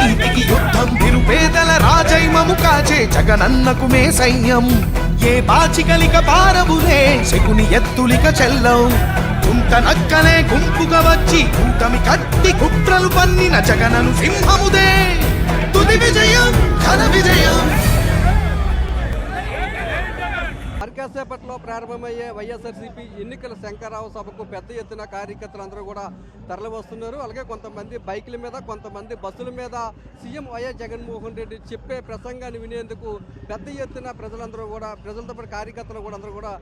అవినీతికి యుద్ధం నిరుపేదల రాజైమము కాచే జగనన్నకు మే సైన్యం ఏ బాచికలిక పారవులే శకుని ఎత్తులిక చెల్లవు కుంట నక్కలే గుంపుగా వచ్చి కూటమి కట్టి కుట్రలు పన్నిన జగనను సింహముదే తుది విజయం ఘన విజయం. కాసేపట్లో ప్రారంభమయ్యే వైఎస్ఆర్సీపీ ఎన్నికల శంకరరావు సభకు పెద్ద ఎత్తున కార్యకర్తలందరూ కూడా తరలి వస్తున్నారు. అలాగే కొంతమంది బైకుల మీద, కొంతమంది బస్సుల మీద సీఎం వైఎస్ జగన్మోహన్ రెడ్డి చెప్పే ప్రసంగాన్ని వినేందుకు పెద్ద ఎత్తున ప్రజలందరూ కూడా, ప్రజలతో పాటు కార్యకర్తలు కూడా అందరూ కూడా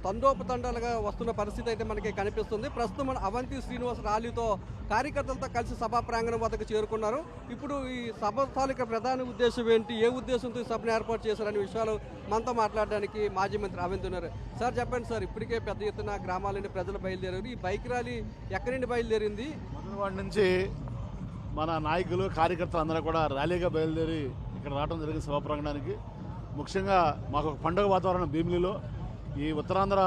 తండోపతండాలుగా వస్తున్న పరిస్థితి అయితే మనకి కనిపిస్తుంది. ప్రస్తుతం మన అవంతి శ్రీనివాస్ ర్యాలీతో కార్యకర్తలతో కలిసి సభా ప్రాంగణం వద్దకు చేరుకున్నారు. ఇప్పుడు ఈ సభ తాలూకా ప్రధాన ఉద్దేశం ఏంటి, ఏ ఉద్దేశంతో ఈ సభను ఏర్పాటు చేశారనే విషయాలు మనతో మాట్లాడడానికి మాజీ మంత్రి అవంతి ఉన్నారు. సార్ చెప్పండి సార్, ఇప్పటికే పెద్ద ఎత్తున గ్రామాల నుండి ప్రజలు బయలుదేరారు. ఈ బైక్ ర్యాలీ ఎక్కడి నుండి బయలుదేరింది? మొదటివాడి నుంచి మన నాయకులు కార్యకర్తలు అందరూ కూడా ర్యాలీగా బయలుదేరి ఇక్కడ రావడం జరిగింది సభా ప్రాంగణానికి. ముఖ్యంగా మాకు ఒక పండుగ వాతావరణం భీమిలిలో, ఈ ఉత్తరాంధ్ర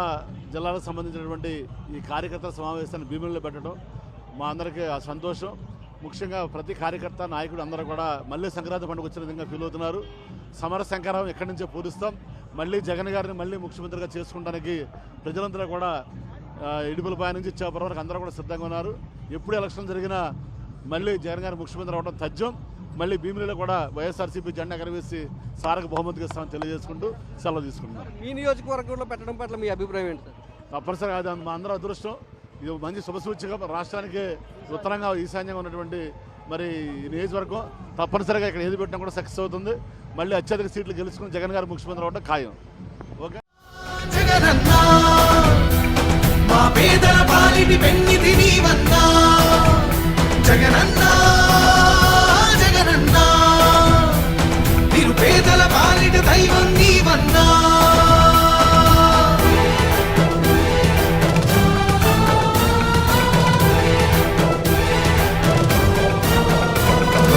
జిల్లాలకు సంబంధించినటువంటి ఈ కార్యకర్తల సమావేశాన్ని భీమిలిలో పెట్టడం మా అందరికీ సంతోషం. ముఖ్యంగా ప్రతి కార్యకర్త నాయకుడు అందరూ కూడా మళ్ళీ సంక్రాంతి పండుగ వచ్చిన విధంగా ఫీల్ అవుతున్నారు. సమర శంకరం ఎక్కడి నుంచో పూరిస్తాం, మళ్ళీ జగన్ గారిని మళ్ళీ ముఖ్యమంత్రిగా చేసుకుంటానికి ప్రజలందరూ కూడా ఇడుపులపై నుంచి ఇచ్చేపురం వరకు అందరూ కూడా సిద్ధంగా ఉన్నారు. ఎప్పుడు ఎలక్షన్ జరిగినా మళ్ళీ జగన్ గారు ముఖ్యమంత్రి అవడం తథ్యం. మళ్ళీ భీమిలిలో కూడా వైఎస్ఆర్సీపీ జెండా ఎగరవేసి సారకు బహుమతిగా ఇస్తామని తెలియజేసుకుంటూ సెలవు తీసుకుంటున్నారు. ఈ నియోజకవర్గంలో పెట్టడం పట్ల మీ అభిప్రాయం ఏంటి సార్? తప్పనిసరిగా అది మా అందరూ అదృష్టం. ఇది మంచి శుభసూచిక. రాష్ట్రానికి ఉత్తరంగా ఈశాన్యంగా ఉన్నటువంటి మరి ఈ నియోజకవర్గం తప్పనిసరిగా ఇక్కడ ఏది పెట్టినా కూడా సక్సెస్ అవుతుంది. మళ్ళీ అత్యధిక సీట్లు గెలుచుకుని జగన్ గారు ముఖ్యమంత్రి అవడం ఖాయం. ఓకే, నిరుపేదల పాలిట దైవం నీవన్నా.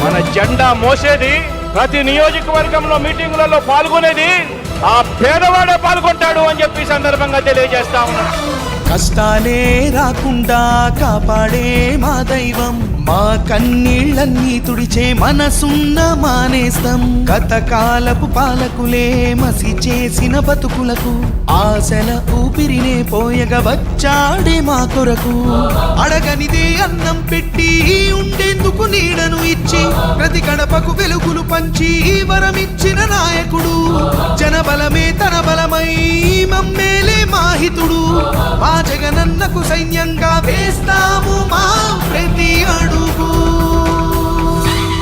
మన జెండా మోసేది, ప్రతి నియోజకవర్గంలో మీటింగులలో పాల్గొనేది ఆ పేదవాడే పాల్గొంటాడు అని చెప్పి సందర్భంగా తెలియజేస్తా ఉన్నాను. కష్టాలే రాకుండా కాపాడే మా దైవం, మా కన్నీళ్ళన్నీ తుడిచే మనసున్న మానేస్తం. గతకాలపు పాలకులే మసి చేసిన బతుకులకు ఆశల ఊపిరినే పోయగా వచ్చాడే మా కొరకు. అడగనిదే అన్నం పెట్టి ఉండేందుకు నీడను ఇచ్చి ప్రతి గడపకు వెలుగులు పంచి వరమిచ్చిన నాయకుడు. జనబలమే తన బలమై మమ్మేలే మాహితుడు. మా జగనన్నకు సైన్యంగా వేస్తా